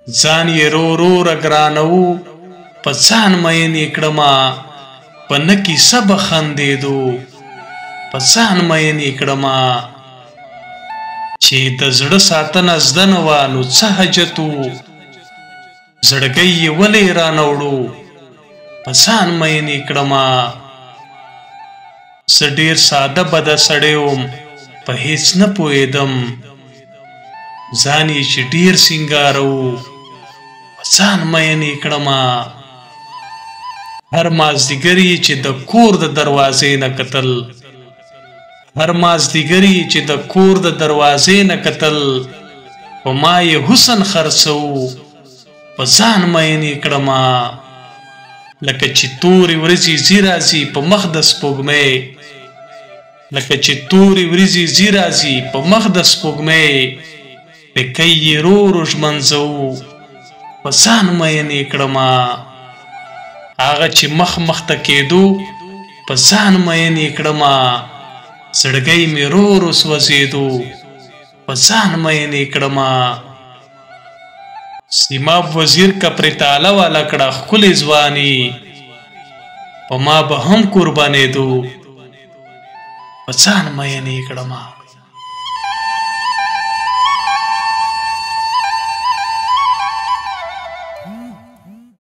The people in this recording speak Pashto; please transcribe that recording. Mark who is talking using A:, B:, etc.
A: ځان یې رو رو رګرانو په ځان مین یې کړمه په نه کیسه به خندېدو په ځان مین یې کړمه چې د زړه ساتنه زده نه وه نو څه حاجت و زړګی یې ولې رانه وړو په ځان مین یې کړمه زه ډېر ساده بده سړی وم په هېڅ نه پوهېدم ځان یې چې ډېر سینګاره و په ځان مین یې کړمه هر مازدیګر یې چې د کور د دروازې نه کتل هر مازدیګر یې چې د کور د دروازې نه کتل په ما یې حسن خرڅو په ځان مین یې کړمه لکه چې تورې ورځې ځي راځي په مخ د سپوږمۍ لکه چې تورې ورځې ځي راځي په مخ د سپوږمۍ پکۍ یې رو رو ژمنځو په ځان مین یې کړمه هغه چې مخ مخ ته کېدو په ځان مین یې کړمه زړګی مې رو رو سوځېدو په ځان مین یې کړمه سیماب وزیر کپرې تاله والا کړه ښکلې ځواني په ما به هم قربانېدو په ځان مین یې کړمه